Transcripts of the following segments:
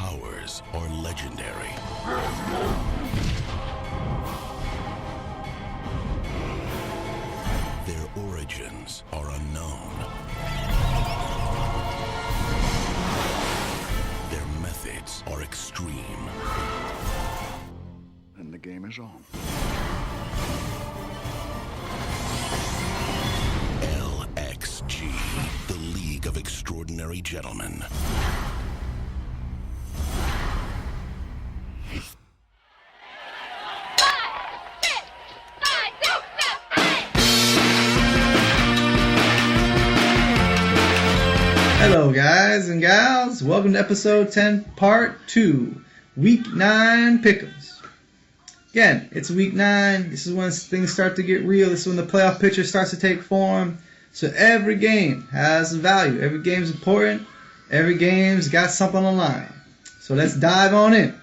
powers are legendary. Their origins are unknown. Their methods are extreme. And the game is on. LXG, the League of Extraordinary Gentlemen. Hello guys and gals, welcome to episode 10 part 2, week 9 pick'ems. Again, it's week 9, this is when things start to get real, this is when the playoff picture starts to take form. So every game has value, every game's important, every game's got something on the line. So let's dive on in.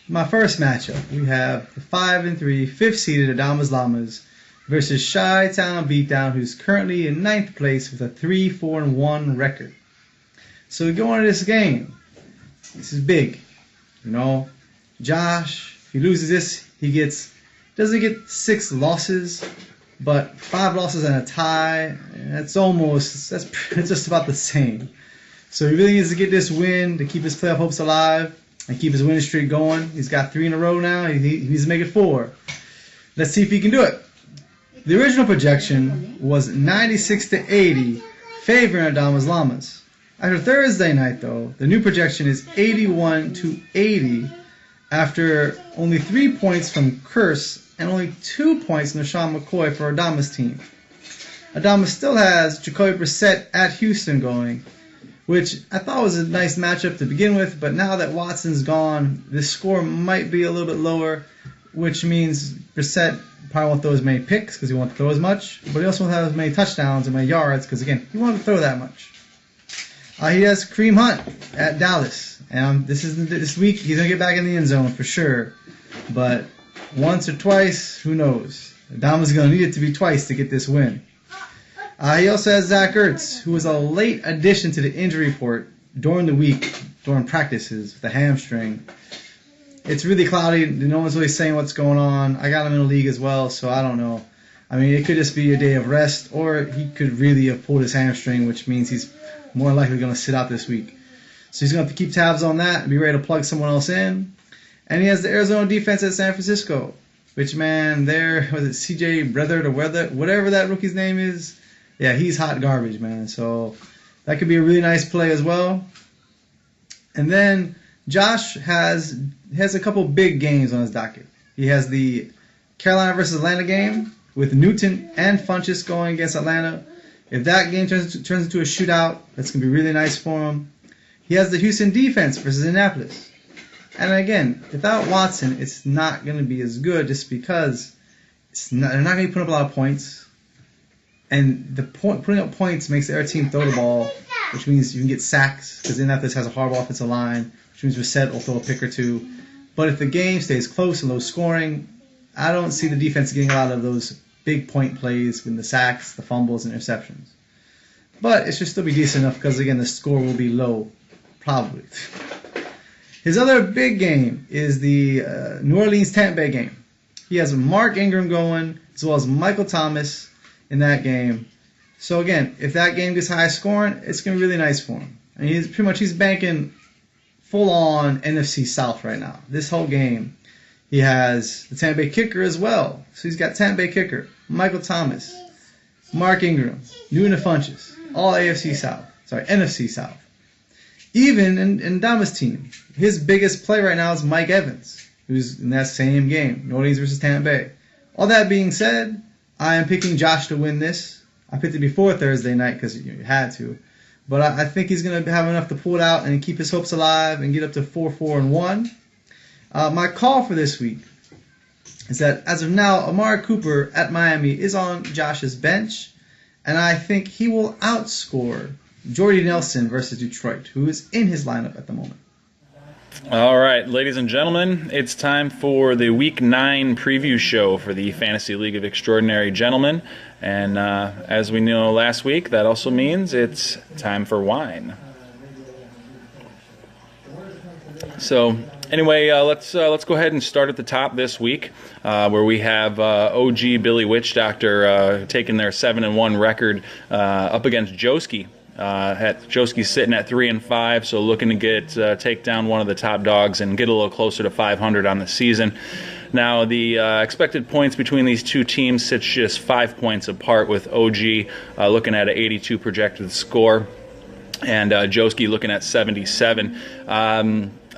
My first matchup, we have the 5-3, 5th seeded Adamas Llamas versus Chi-Town Beatdown, who's currently in 9th place with a 3-4-1 record. So we go into this game. This is big. You know, Josh, if he loses this, doesn't get 6 losses, but 5 losses and a tie. That's just about the same. So he really needs to get this win to keep his playoff hopes alive and keep his winning streak going. He's got 3 in a row now. He needs to make it 4. Let's see if he can do it. The original projection was 96-80, favoring Adamas Llamas. After Thursday night, though, the new projection is 81-80, after only 3 points from Curse and only 2 points from Sean McCoy for Adamas' team. Adamas still has Jacoby Brissett at Houston going, which I thought was a nice matchup to begin with, but now that Watson's gone, this score might be a little bit lower, which means Brissett probably won't throw as many picks because he won't throw as much, but he also won't have as many touchdowns and many yards because, again, he won't throw that much. He has Kareem Hunt at Dallas, and this week he's going to get back in the end zone for sure, but once or twice, who knows? Adamas is going to need it to be twice to get this win. He also has Zach Ertz, who was a late addition to the injury report during the week, during practices with a hamstring. It's really cloudy. No one's really saying what's going on. I got him in the league as well, so I don't know. I mean, it could just be a day of rest, or he could really have pulled his hamstring, which means he's more likely going to sit out this week. So he's going to have to keep tabs on that and be ready to plug someone else in. And he has the Arizona defense at San Francisco, which, man, was it CJ Brethard or whatever that rookie's name is? Yeah, he's hot garbage, man. So that could be a really nice play as well. And then Josh has a couple big games on his docket. He has the Carolina versus Atlanta game with Newton and Funchess going against Atlanta. If that game turns into a shootout, that's going to be really nice for him. He has the Houston defense versus Indianapolis. And again, without Watson, it's not going to be as good just because they're not going to be putting up a lot of points. And putting up points makes the other team throw the ball, which means you can get sacks because Indianapolis has a horrible offensive line, which means Brissett will throw a pick or two. But if the game stays close and low scoring, I don't see the defense getting a lot of those big point plays with the sacks, the fumbles, and interceptions. But it should still be decent enough because, again, the score will be low, probably. His other big game is the New Orleans-Tampa Bay game. He has Mark Ingram going as well as Michael Thomas in that game. So, again, if that game gets high scoring, it's going to be really nice for him. I mean, he's banking full-on NFC South right now. This whole game, he has the Tampa Bay kicker as well. So he's got Tampa Bay kicker, Michael Thomas, Mark Ingram, Newton Funchess, all NFC South. Even in Adamas' team, his biggest play right now is Mike Evans, who's in that same game, New Orleans versus Tampa Bay. All that being said, I am picking Josh to win this. I picked it before Thursday night because you had to. But I think he's going to have enough to pull it out and keep his hopes alive and get up to 4-4-1. My call for this week is that as of now, Amari Cooper at Miami is on Josh's bench, and I think he will outscore Jordy Nelson versus Detroit, who is in his lineup at the moment. All right, ladies and gentlemen, it's time for the Week 9 preview show for the Fantasy League of Extraordinary Gentlemen. And as we know last week, that also means it's time for wine. So anyway, let's go ahead and start at the top this week, where we have OG Billy Witch Doctor taking their 7-1 record up against Joski. Joski's sitting at 3-5, so looking to take down one of the top dogs and get a little closer to 500 on the season. Now, the expected points between these two teams sits just 5 points apart, with OG looking at an 82 projected score, and Joski looking at 77.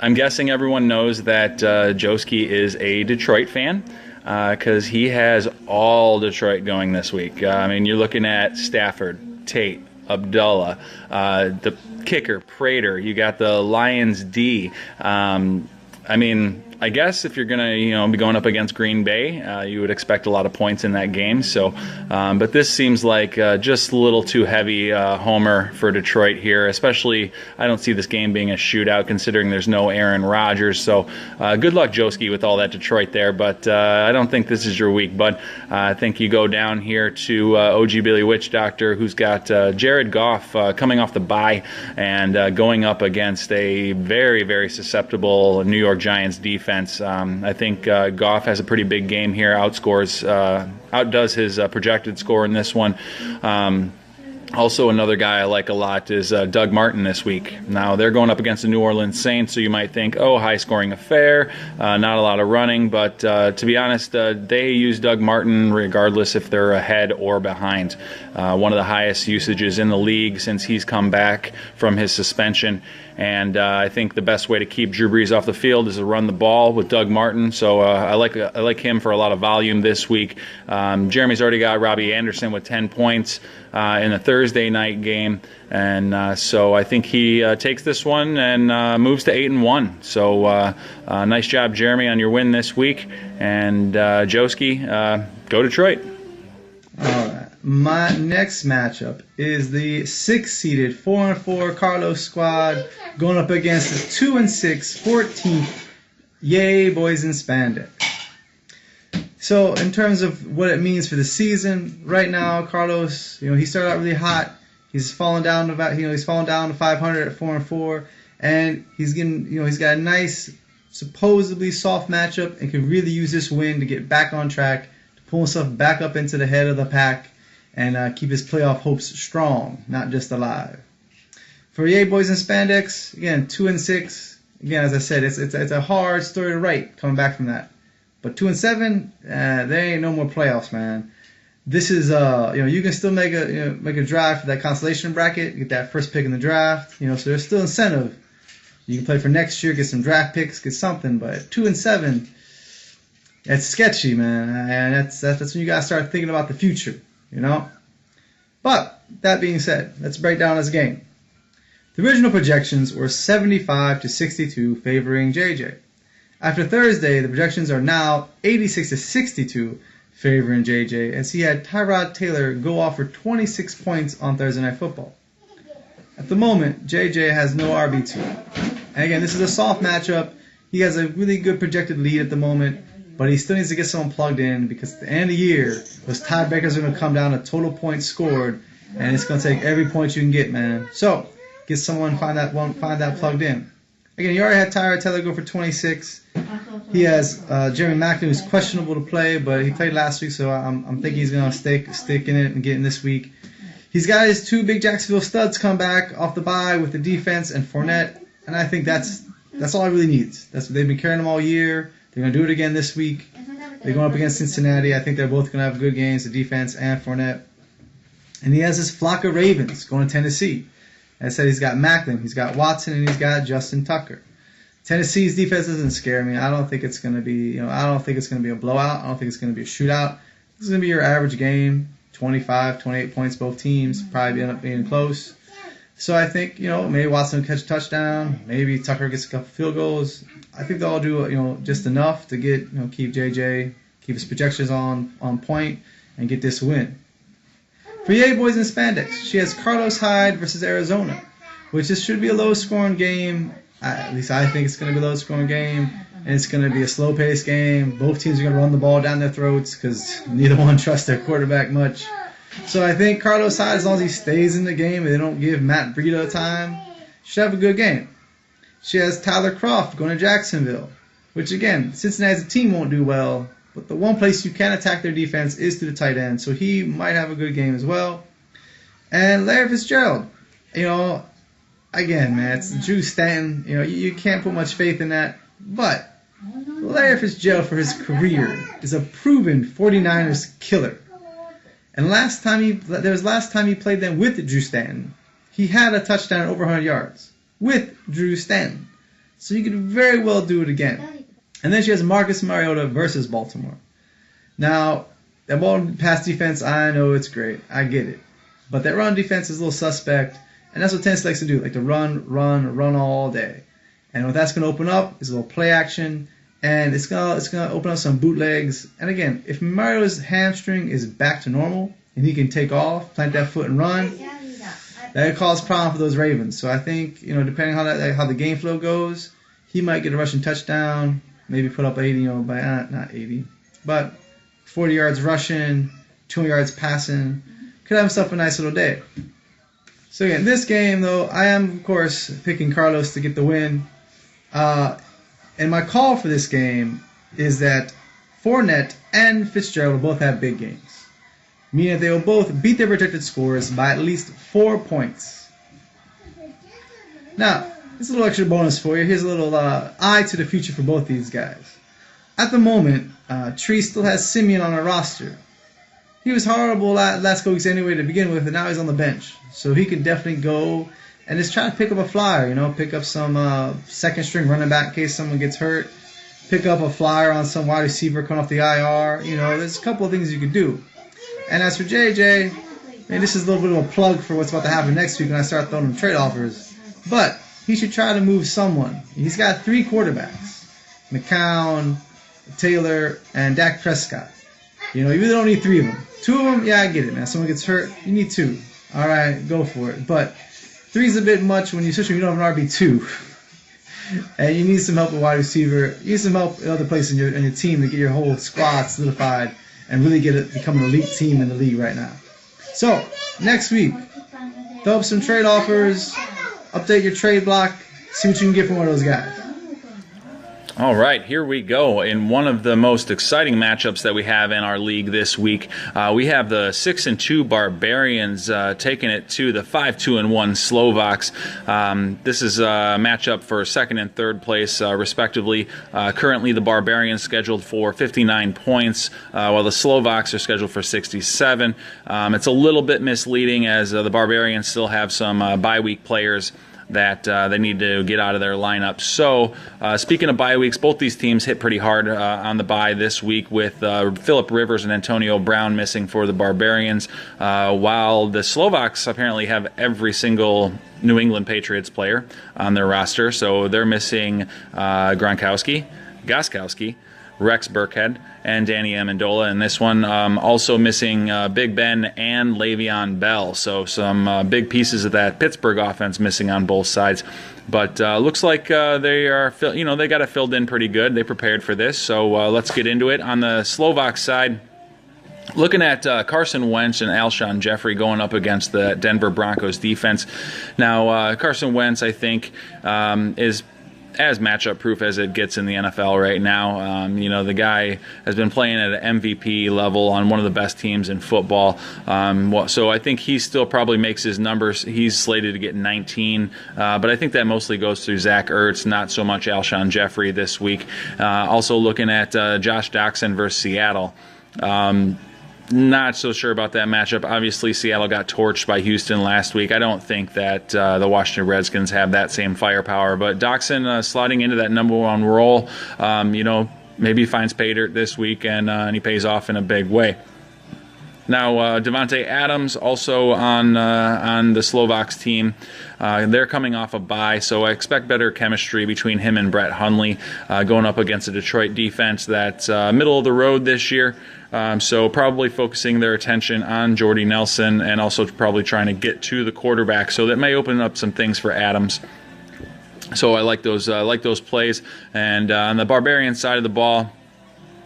I'm guessing everyone knows that Joski is a Detroit fan, because he has all Detroit going this week. I mean, you're looking at Stafford, Tate, Abdullah, the kicker, Prater. You got the Lions D. I mean, I guess if you're gonna, be going up against Green Bay, you would expect a lot of points in that game. So, but this seems like just a little too heavy homer for Detroit here. Especially, I don't see this game being a shootout, considering there's no Aaron Rodgers. So, good luck, Joski, with all that Detroit there. But I don't think this is your week. But I think you go down here to OG Billy Witch Doctor, who's got Jared Goff coming off the bye and going up against a very, very susceptible New York Giants defense. I think Goff has a pretty big game here, outdoes his projected score in this one. Also, another guy I like a lot is Doug Martin this week. Now, they're going up against the New Orleans Saints, so you might think, high-scoring affair, not a lot of running. But to be honest, they use Doug Martin regardless if they're ahead or behind. One of the highest usages in the league since he's come back from his suspension. And I think the best way to keep Drew Brees off the field is to run the ball with Doug Martin. So I like him for a lot of volume this week. Jeremy's already got Robbie Anderson with 10 points in the Thursday night game, and so I think he takes this one and moves to 8-1. So nice job, Jeremy, on your win this week. And Joski, go Detroit. All right. My next matchup is the 6-seeded 4-4 Carlos squad going up against the 2-6 14th Yay Boys in Spandex. So in terms of what it means for the season, right now Carlos, he started out really hot. He's fallen down to he's fallen down to 500 at 4-4, and he's getting he's got a nice supposedly soft matchup and can really use this win to get back on track, to pull himself back up into the head of the pack, and keep his playoff hopes strong, not just alive. For Yay Boys in Spandex, again, 2-6. Again, as I said, it's a hard story to write coming back from that. But 2-7, there ain't no more playoffs, man. This is you can still make a drive for that consolation bracket, get that first pick in the draft. So there's still incentive. You can play for next year, get some draft picks, get something. But 2-7, that's sketchy, man. And that's when you gotta start thinking about the future. But that being said, let's break down this game. The original projections were 75-62 favoring JJ. After Thursday, the projections are now 86-62 favoring JJ, as he had Tyrod Taylor go off for 26 points on Thursday Night Football. At the moment, JJ has no RB2. And again, this is a soft matchup. He has a really good projected lead at the moment, but he still needs to get someone plugged in, because at the end of the year, those tiebreakers are going to come down to total points scored, and it's going to take every point you can get, man. So, get someone, find that plugged in. Again, you already had Tyrod Taylor go for 26. He has Jeremy Maclin, who's questionable to play, but he played last week, so I'm thinking he's going to stick in it and get in this week. He's got his two big Jacksonville studs come back off the bye with the defense and Fournette, and I think that's all he really needs. They've been carrying him all year. They're going to do it again this week. They're going up against Cincinnati. I think they're both going to have good games, the defense and Fournette. And he has his flock of Ravens going to Tennessee. As I said, he's got Maclin, he's got Watson, and he's got Justin Tucker. Tennessee's defense doesn't scare me. I don't think it's going to be, I don't think it's going to be a blowout. I don't think it's going to be a shootout. This is going to be your average game, 25, 28 points both teams, probably end up being close. So I think, maybe Watson will catch a touchdown, maybe Tucker gets a couple field goals. I think they'll all do, just enough to get, keep JJ, keep his projections on point, and get this win. For Yay Boys in Spandex, she has Carlos Hyde versus Arizona, which this should be a low-scoring game. At least I think it's going to be a low-scoring game, and it's going to be a slow-paced game. Both teams are going to run the ball down their throats because neither one trusts their quarterback much. So I think Carlos Hyde, as long as he stays in the game and they don't give Matt Breida time, should have a good game. She has Tyler Croft going to Jacksonville, which again, Cincinnati as a team won't do well, but the one place you can attack their defense is through the tight end, so he might have a good game as well. And Larry Fitzgerald, again, man, it's Drew Stanton. You can't put much faith in that, but Larry Fitzgerald for his career is a proven 49ers killer. And last time he played them with Drew Stanton, he had a touchdown over 100 yards with Drew Stanton. So you could very well do it again. And then she has Marcus Mariota versus Baltimore. Now, that ball pass defense, I know it's great. I get it. But that run defense is a little suspect. And that's what Tennessee likes to do, like to run all day. And what that's going to open up is a little play action. And it's gonna open up some bootlegs. And again, if Mariota's hamstring is back to normal and he can take off, plant that foot and run, that could cause problem for those Ravens. So I think, depending on how the game flow goes, he might get a rushing touchdown, maybe put up 80, by not 80, but 40 yards rushing, 200 yards passing. Could have himself a nice little day. So again, this game though, I am of course picking Carlos to get the win. And my call for this game is that Fournette and Fitzgerald will both have big games, meaning that they will both beat their projected scores by at least 4 points. Now, this is a little extra bonus for you. Here's a little eye to the future for both these guys. At the moment, Tree still has Simeon on a roster. He was horrible last couple weeks anyway to begin with, and now he's on the bench. So he can definitely go and just try to pick up a flyer, pick up some second string running back in case someone gets hurt. Pick up a flyer on some wide receiver coming off the IR. There's a couple of things you could do. And as for JJ, this is a little bit of a plug for what's about to happen next week when I start throwing him trade offers. But he should try to move someone. He's got 3 quarterbacks, McCown, Taylor, and Dak Prescott. You really don't need 3 of them. 2 of them, yeah, I get it, man. Someone gets hurt, you need 2. All right, go for it. But 3 is a bit much when you don't have an RB2. And you need some help with wide receiver. You need some help in other places in your team to get your whole squad solidified and really become an elite team in the league right now. So, next week, throw up some trade offers, update your trade block, see what you can get from one of those guys. All right, here we go. In one of the most exciting matchups that we have in our league this week, we have the 6-2 Barbarians taking it to the 5-2-1 Slovaks. This is a matchup for second and third place, respectively. Currently, the Barbarians scheduled for 59 points, while the Slovaks are scheduled for 67. It's a little bit misleading as the Barbarians still have some bye week players that they need to get out of their lineup. So, speaking of bye weeks, both these teams hit pretty hard on the bye this week with Phillip Rivers and Antonio Brown missing for the Barbarians, while the Slovaks apparently have every single New England Patriots player on their roster. So they're missing Gronkowski, Gostkowski, Rex Burkhead, and Danny Amendola. And this one also missing Big Ben and Le'Veon Bell. So some big pieces of that Pittsburgh offense missing on both sides. But looks like they got it filled in pretty good. They prepared for this. So let's get into it. On the Slovak side, looking at Carson Wentz and Alshon Jeffrey going up against the Denver Broncos defense. Now, Carson Wentz, I think, is as matchup proof as it gets in the NFL right now. The guy has been playing at an MVP level on one of the best teams in football. So I think he still probably makes his numbers. He's slated to get 19, but I think that mostly goes through Zach Ertz, not so much Alshon Jeffrey this week. Also looking at Josh Doctson versus Seattle. Not so sure about that matchup. Obviously, Seattle got torched by Houston last week. I don't think that the Washington Redskins have that same firepower. But Doctson sliding into that number 1 role, maybe finds pay dirt this week and he pays off in a big way. Now, Devontae Adams also on the Slovaks team. They're coming off a bye, so I expect better chemistry between him and Brett Hundley going up against a Detroit defense that's middle of the road this year. So probably focusing their attention on Jordy Nelson and also probably trying to get to the quarterback. So that may open up some things for Adams. So I like those plays. And on the Barbarian side of the ball,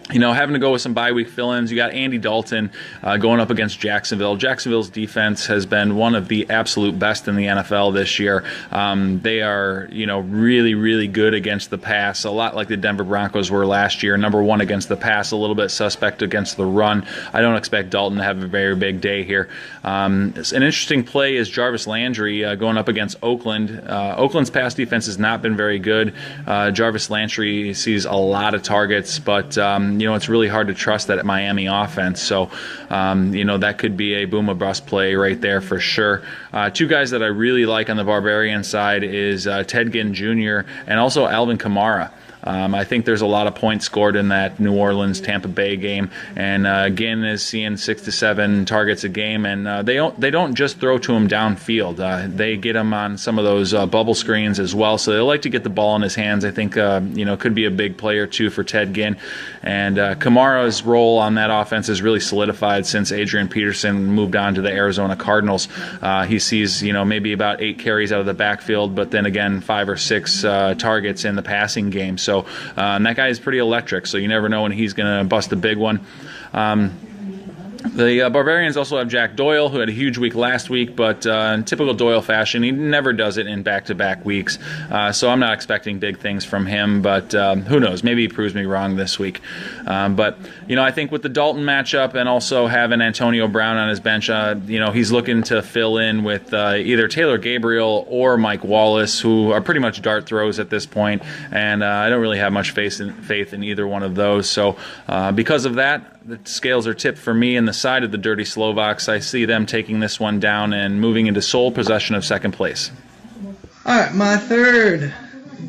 Having to go with some bye week fill-ins. You got Andy Dalton going up against Jacksonville. Jacksonville's defense has been one of the absolute best in the NFL this year. They are, really, really good against the pass, a lot like the Denver Broncos were last year. Number one against the pass, a little bit suspect against the run. I don't expect Dalton to have a very big day here. An interesting play is Jarvis Landry going up against Oakland. Oakland's pass defense has not been very good. Jarvis Landry sees a lot of targets, but it's really hard to trust that Miami offense. So, that could be a boom or bust play right there for sure. Two guys that I really like on the Barbarian side is Ted Ginn Jr. and also Alvin Kamara. I think there's a lot of points scored in that New Orleans-Tampa Bay game, and Ginn is seeing 6 to 7 targets a game, and they don't just throw to him downfield. They get him on some of those bubble screens as well, so they like to get the ball in his hands. I think could be a big play or two for Ted Ginn, and Kamara's role on that offense is really solidified since Adrian Peterson moved on to the Arizona Cardinals. He sees maybe about 8 carries out of the backfield, but then again 5 or 6 targets in the passing game. So that guy is pretty electric, so you never know when he's going to bust a big one. The Barbarians also have Jack Doyle, who had a huge week last week, but in typical Doyle fashion, he never does it in back-to-back weeks. So I'm not expecting big things from him, but who knows? Maybe he proves me wrong this week. But I think with the Dalton matchup and also having Antonio Brown on his bench, he's looking to fill in with either Taylor Gabriel or Mike Wallace, who are pretty much dart throws at this point, and I don't really have much faith in either one of those. So because of that, the scales are tipped for me in the side of the Dirty Slovaks. I see them taking this one down and moving into sole possession of second place. All right, my third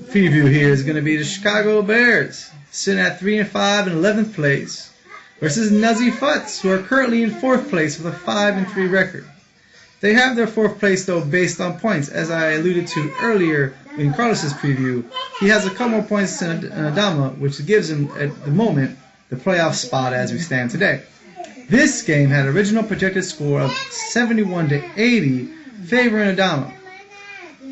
preview here is going to be the Chicago Bears, sitting at 3-5 in 11th place, versus Nuzzy Futz, who are currently in 4th place with a 5-3 record. They have their 4th place, though, based on points. As I alluded to earlier in Carlos's preview, he has a couple more points than Adama, which gives him, at the moment, the playoff spot as we stand today. This game had an original projected score of 71-80, favoring Adama.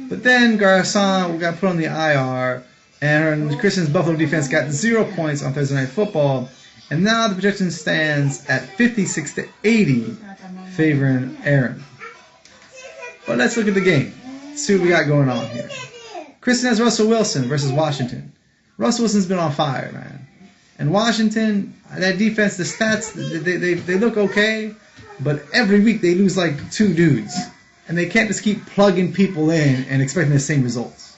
But then Garcon got put on the IR, and Christian's Buffalo defense got 0 points on Thursday Night Football, and now the projection stands at 56-80, favoring Aaron. But let's look at the game. See what we got going on here. Christian has Russell Wilson versus Washington. Russell Wilson's been on fire, man. And Washington, that defense, the stats, they look okay, but every week they lose like 2 dudes. And they can't just keep plugging people in and expecting the same results.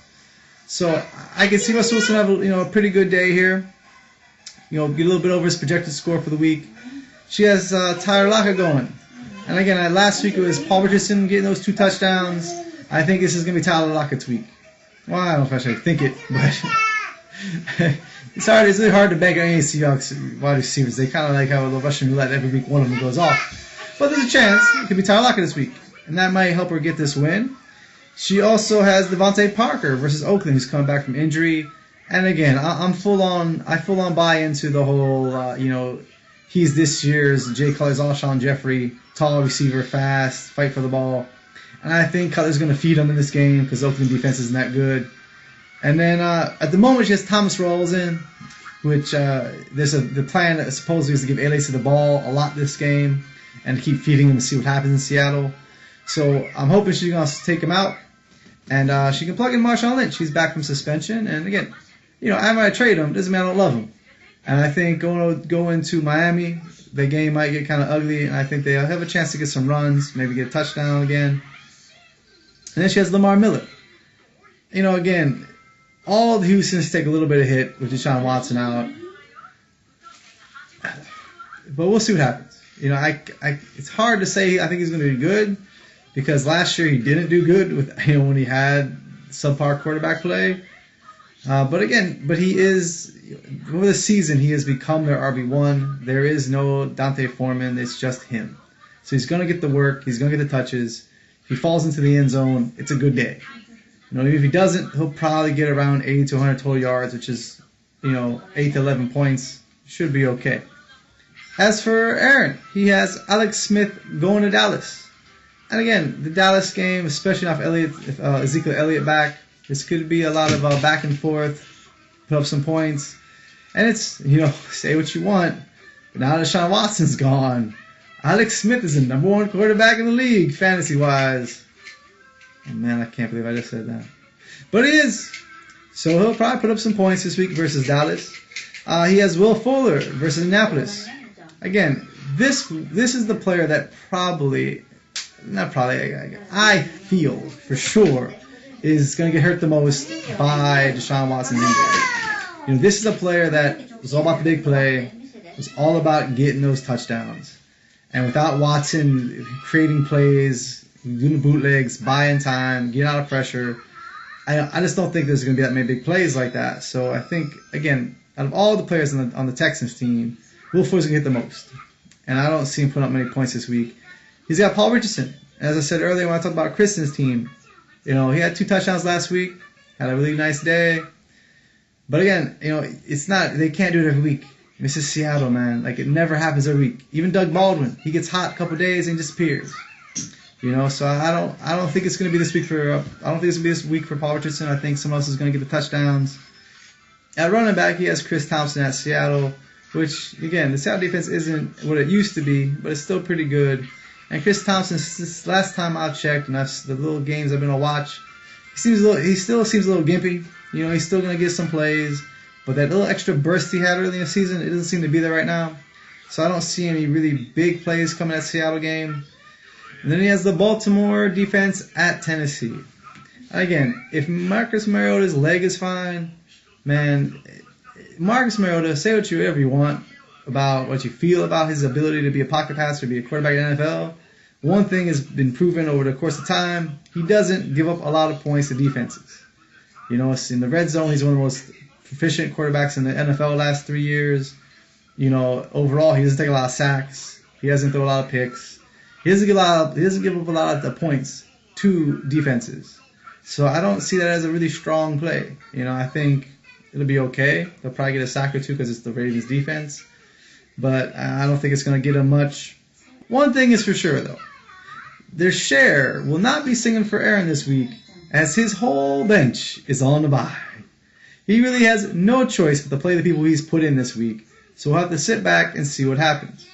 So I can see Russell Wilson have a pretty good day here. Get a little bit over his projected score for the week. She has Tyler Lockett going. And again, last week it was Paul Richardson getting those 2 touchdowns. I think this is going to be Tyler Lockett's week. Well, I don't know if I should think it, but it's really hard to bank on any Seahawks wide receivers. They kind of like have a little Russian roulette every week. One of them goes off. But there's a chance it could be Tyler Lockett this week, and that might help her get this win. She also has Devontae Parker versus Oakland, who's coming back from injury. And again, I full on buy into the whole, he's this year's Jay Cutler's Alshon Jeffrey, tall receiver, fast, fight for the ball. And I think Cutler's going to feed him in this game because Oakland defense isn't that good. And then at the moment, she has Thomas Rawls in, which the plan supposedly is to give Lacy the ball a lot this game and keep feeding him to see what happens in Seattle. So I'm hoping she's going to take him out. And she can plug in Marshawn Lynch. He's back from suspension. And again, I might trade him. Doesn't mean I don't love him. And I think going to Miami, the game might get kind of ugly. And I think they'll have a chance to get some runs, maybe get a touchdown again. And then she has Lamar Miller. Again, all the Houstons take a little bit of hit with Deshaun Watson out. But we'll see what happens. It's hard to say I think he's going to be good because last year he didn't do good with when he had subpar quarterback play. But he is over the season he has become their RB1. There is no Dante Foreman. It's just him. So he's going to get the work. He's going to get the touches. If he falls into the end zone, it's a good day. If he doesn't, he'll probably get around 80 to 100 total yards, which is 8 to 11 points. Should be okay. As for Aaron, he has Alex Smith going to Dallas. And again, the Dallas game, especially off Ezekiel Elliott back, this could be a lot of back and forth, put up some points. And it's, say what you want, but now Deshaun Watson's gone. Alex Smith is the number 1 quarterback in the league, fantasy-wise. Oh, man, I can't believe I just said that. But he is. So he'll probably put up some points this week versus Dallas. He has Will Fuller versus Indianapolis. Again, this is the player that I feel for sure is going to get hurt the most by Deshaun Watson's injury. This is a player that was all about the big play, was all about getting those touchdowns. And without Watson creating plays, doing the bootlegs, buying time, getting out of pressure, I just don't think there's going to be that many big plays like that. So I think, again, out of all the players on the Texans team, Will Fuller's going to get the most. And I don't see him putting up many points this week. He's got Paul Richardson. As I said earlier when I talked about Kristen's team, he had 2 touchdowns last week, had a really nice day. But again, it's not, they can't do it every week. This is Seattle, man. Like, it never happens every week. Even Doug Baldwin, he gets hot a couple days and disappears. So I don't think it's going to be this week for Paul Richardson. I think someone else is going to get the touchdowns. At running back, he has Chris Thompson at Seattle, which, again, the Seattle defense isn't what it used to be, but it's still pretty good. And Chris Thompson, since last time I checked, and that's the little games I've been to watch, he still seems a little gimpy. He's still going to get some plays, but that little extra burst he had early in the season, it doesn't seem to be there right now. So I don't see any really big plays coming at Seattle game. And then he has the Baltimore defense at Tennessee. Again, if Marcus Mariota's leg is fine, man, Marcus Mariota, say whatever you want about what you feel about his ability to be a pocket passer, be a quarterback in the NFL. One thing has been proven over the course of time, he doesn't give up a lot of points to defenses. In the red zone, he's one of the most proficient quarterbacks in the NFL the last 3 years. Overall, he doesn't take a lot of sacks. He doesn't throw a lot of picks. He doesn't give up a lot of points to defenses. So I don't see that as a really strong play. I think it'll be okay. They'll probably get a sack or 2 because it's the Ravens defense. But I don't think it's going to get him much. One thing is for sure, though. Their share will not be singing for Aaron this week, as his whole bench is on the bye. He really has no choice but to play the people he's put in this week, so we'll have to sit back and see what happens.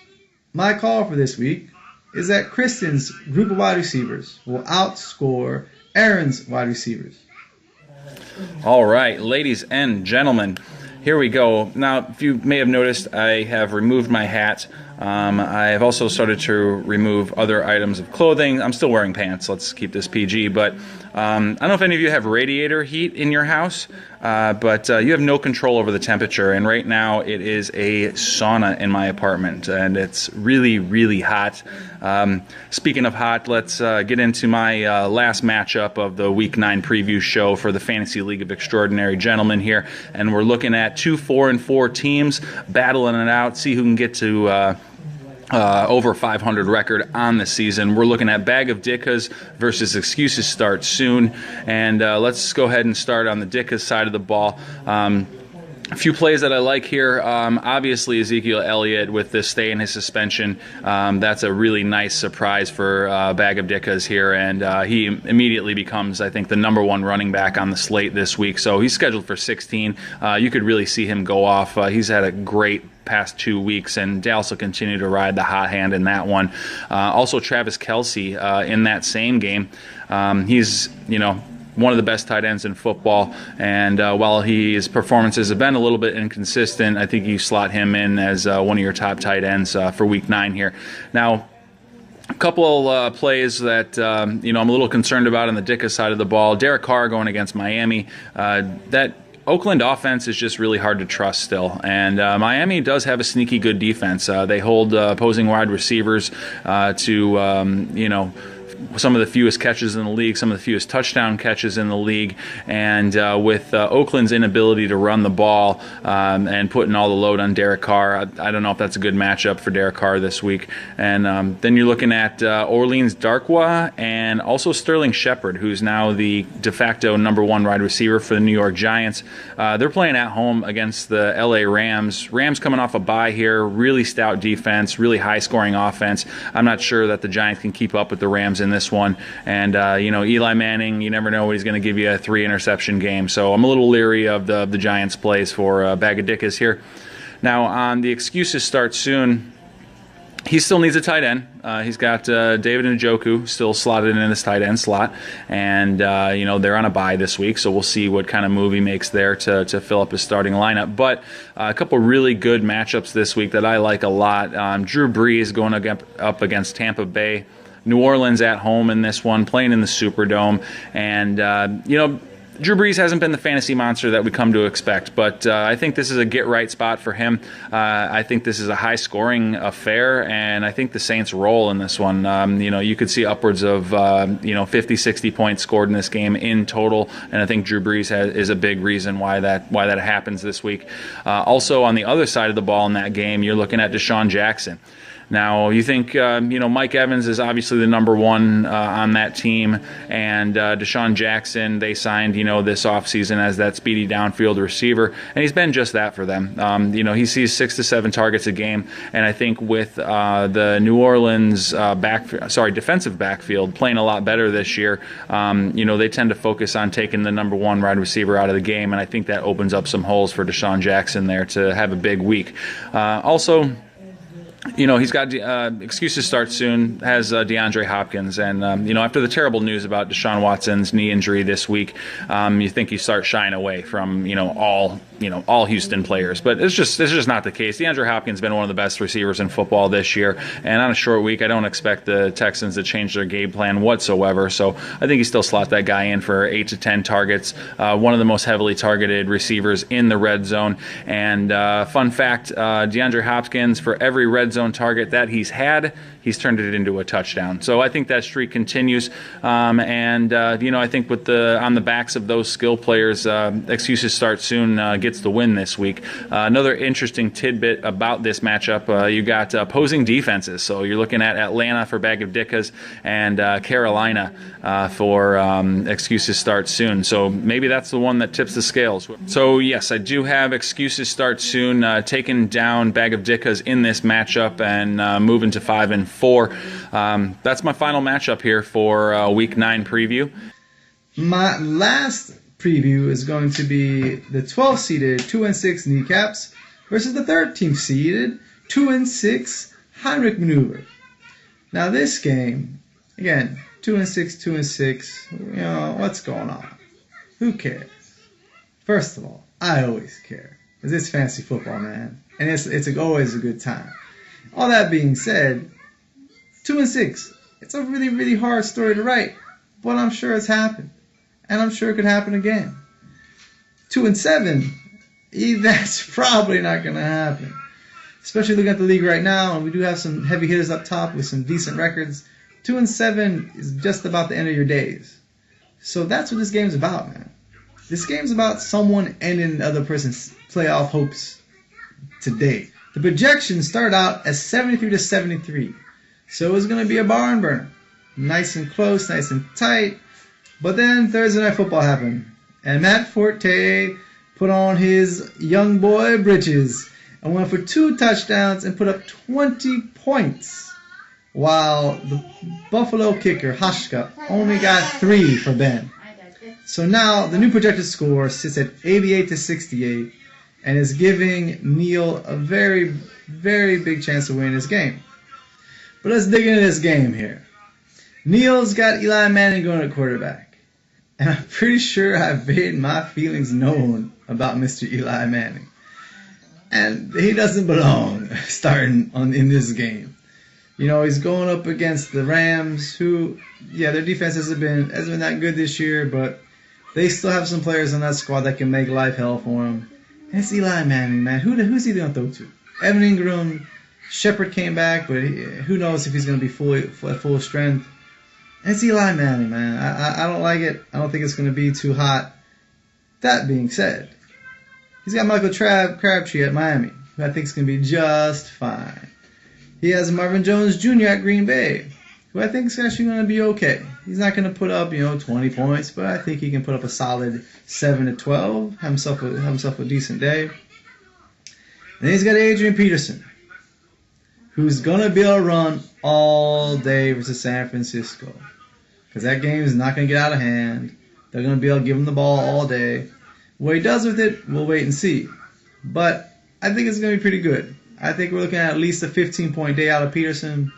My call for this week is that Kristen's group of wide receivers will outscore Aaron's wide receivers. All right, ladies and gentlemen, here we go. Now, if you may have noticed, I have removed my hat. I have also started to remove other items of clothing. I'm still wearing pants. Let's keep this PG. But I don't know if any of you have radiator heat in your house, but you have no control over the temperature. And right now it is a sauna in my apartment, and it's really, really hot. Speaking of hot, let's get into my last matchup of the Week 9 preview show for the Fantasy League of Extraordinary Gentlemen here. And we're looking at 2 4-4 teams battling it out, see who can get to over 500 record on the season. We're looking at Bag of Dickas versus Excuses Start Soon. And let's go ahead and start on the Dickas side of the ball. A few plays that I like here. Obviously, Ezekiel Elliott with this stay in his suspension. That's a really nice surprise for Bag of Dickas here, and he immediately becomes, I think, the #1 running back on the slate this week. So he's scheduled for 16. You could really see him go off. He's had a great past 2 weeks, and Dallas will continue to ride the hot hand in that one. Also, Travis Kelce in that same game. He's, one of the best tight ends in football, and while his performances have been a little bit inconsistent, I think you slot him in as one of your top tight ends for Week 9 here. Now, a couple of plays that I'm a little concerned about on the Dickas side of the ball. Derek Carr going against Miami. That Oakland offense is just really hard to trust still, and Miami does have a sneaky good defense. They hold opposing wide receivers to some of the fewest catches in the league, some of the fewest touchdown catches in the league, and with Oakland's inability to run the ball and putting all the load on Derek Carr, I don't know if that's a good matchup for Derek Carr this week. And then you're looking at Orleans Darkwa and also Sterling Shepard, who's now the de facto #1 wide receiver for the New York Giants. They're playing at home against the LA Rams. Rams coming off a bye here, really stout defense, really high-scoring offense. I'm not sure that the Giants can keep up with the Rams in this one. And, Eli Manning, you never know, he's going to give you a 3-interception game. So I'm a little leery of the Giants' plays for Bag of Dickus here. Now, on the excuses start soon, he still needs a tight end. He's got David Njoku still slotted in his tight end slot, and they're on a bye this week, so we'll see what kind of move he makes there to fill up his starting lineup. But a couple really good matchups this week that I like a lot. Drew Brees going up against Tampa Bay. New Orleans at home in this one, playing in the Superdome, and Drew Brees hasn't been the fantasy monster that we come to expect, but I think this is a get-right spot for him. I think this is a high-scoring affair, and I think the Saints roll in this one. You could see upwards of 50, 60 points scored in this game in total, and I think Drew Brees is a big reason why that happens this week. Also, on the other side of the ball in that game, you're looking at Deshaun Jackson. Now, you think, Mike Evans is obviously the number one on that team, and Deshaun Jackson, they signed, this offseason as that speedy downfield receiver, and he's been just that for them. He sees 6 to 7 targets a game, and I think with the New Orleans defensive backfield playing a lot better this year, they tend to focus on taking the number one wide receiver out of the game, and I think that opens up some holes for Deshaun Jackson there to have a big week. Also, he's got excuses start soon, has DeAndre Hopkins. And, after the terrible news about Deshaun Watson's knee injury this week, you think you start shying away from, all Houston players. But it's just not the case. DeAndre Hopkins has been one of the best receivers in football this year. And on a short week, I don't expect the Texans to change their game plan whatsoever. So I think you still slot that guy in for 8 to 10 targets, one of the most heavily targeted receivers in the red zone. And fun fact, DeAndre Hopkins, for every red zone target that he's had, he's turned it into a touchdown. So I think that streak continues. I think with on the backs of those skill players, excuses start soon gets the win this week. Another interesting tidbit about this matchup, you got opposing defenses. So you're looking at Atlanta for Bag of Dickas and Carolina for excuses start soon. So maybe that's the one that tips the scales. So yes, I do have excuses start soon, taking down Bag of Dickas in this matchup and moving to 5-4. That's my final matchup here for Week 9 preview. My last preview is going to be the 12-seeded 2-6 Kneecaps versus the 13th-seeded 2-6 Heinrich Maneuver. Now this game, again, 2-6, 2-6. What's going on? Who cares? First of all, I always care because it's fantasy football, man, and it's always a good time. All that being said, 2-6. It's a really, really hard story to write, but I'm sure it's happened, and I'm sure it could happen again. 2-7, that's probably not going to happen. Especially looking at the league right now, and we do have some heavy hitters up top with some decent records. 2-7 is just about the end of your days. So that's what this game's about, man. This game's about someone ending the other person's playoff hopes today. The projections start out as 73-73. So it's going to be a barn burner. Nice and close, nice and tight. But then Thursday Night Football happened. And Matt Forte put on his young boy britches and went for 2 touchdowns and put up 20 points. While the Buffalo kicker, Hashka, only got 3 for Ben. So now the new projected score sits at 88-68 and is giving Neil a very, very big chance to win this game. But let's dig into this game here. Neil's got Eli Manning going at quarterback. And I'm pretty sure I've made my feelings known about Mr. Eli Manning. And he doesn't belong starting in this game. He's going up against the Rams, who, their defense hasn't been that good this year, but they still have some players on that squad that can make life hell for him. And it's Eli Manning, man. Who's he going to throw to? Evan Ingram, Shepard came back, but who knows if he's going to be at full strength. And it's Eli Manning, man. I don't like it. I don't think it's going to be too hot. That being said, he's got Michael Crabtree at Miami, who I think is going to be just fine. He has Marvin Jones Jr. at Green Bay, who I think is actually going to be okay. He's not going to put up, 20 points, but I think he can put up a solid 7-12, have himself a decent day. And then he's got Adrian Peterson, who's going to be able to run all day versus San Francisco. because that game is not going to get out of hand. They're going to be able to give him the ball all day. What he does with it, we'll wait and see. But I think it's going to be pretty good. I think we're looking at least a 15-point day out of Peterson.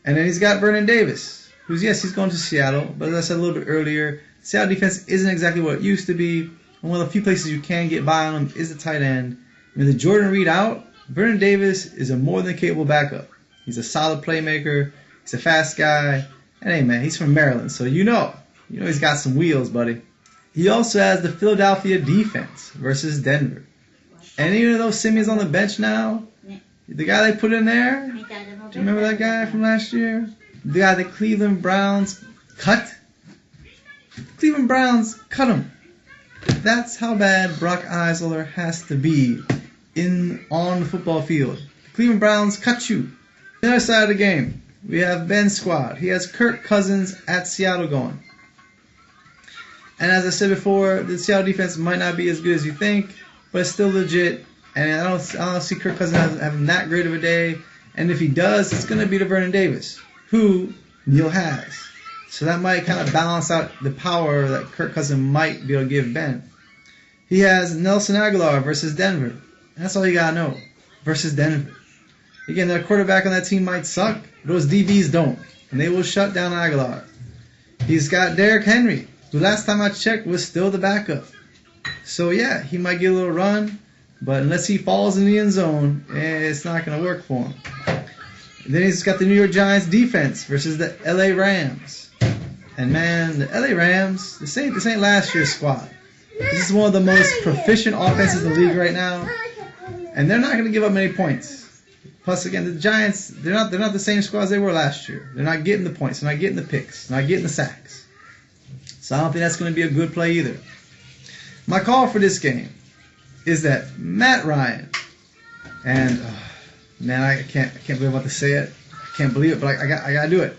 And then he's got Vernon Davis, who's, yes, he's going to Seattle. But as I said a little bit earlier, Seattle defense isn't exactly what it used to be. And one of the few places you can get by on him is the tight end. With the Jordan Reed out, Vernon Davis is a more than capable backup. He's a solid playmaker. He's a fast guy. And hey, man, he's from Maryland, so you know he's got some wheels, buddy. He also has the Philadelphia defense versus Denver. Any of those Simeons on the bench now? The guy they put in there? Do you remember that guy from last year? The guy the Cleveland Browns cut? Cleveland Browns cut him. That's how bad Brock Osweiler has to be on the football field. The Cleveland Browns cut you. The other side of the game, we have Ben's squad. He has Kirk Cousins at Seattle going. And as I said before, the Seattle defense might not be as good as you think, but it's still legit. And I don't see Kirk Cousins having that great of a day. And if he does, it's going to be to Vernon Davis, who Neil has. So that might kind of balance out the power that Kirk Cousins might be able to give Ben. He has Nelson Aguilar versus Denver. And that's all you got to know. Versus Denver. Again, their quarterback on that team might suck. Those DBs don't. And they will shut down Aguilar. He's got Derrick Henry, who last time I checked was still the backup. So yeah, he might get a little run. But unless he falls in the end zone, it's not going to work for him. And then he's got the New York Giants defense versus the LA Rams. And man, the LA Rams, this ain't last year's squad. This is one of the most proficient offenses in the league right now. And they're not going to give up many points. Plus, again, the Giants, they're not the same squad as they were last year. They're not getting the points. They're not getting the picks. They're not getting the sacks. So I don't think that's going to be a good play either. My call for this game is that Matt Ryan, and man, I can't believe I'm about to say it. I can't believe it, but I got to do it.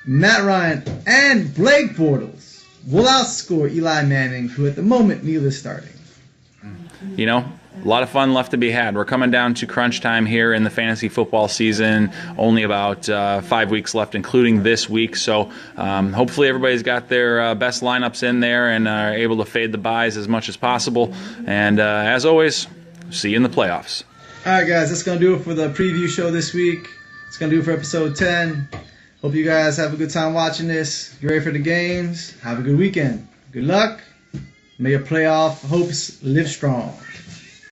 Matt Ryan and Blake Bortles will outscore Eli Manning, who at the moment neither is starting. A lot of fun left to be had. We're coming down to crunch time here in the fantasy football season. Only about 5 weeks left, including this week. So hopefully everybody's got their best lineups in there and are able to fade the buys as much as possible. And as always, see you in the playoffs. All right, guys, that's going to do it for the preview show this week. It's going to do it for episode 10. Hope you guys have a good time watching this. Get ready for the games. Have a good weekend. Good luck. May your playoff hopes live strong.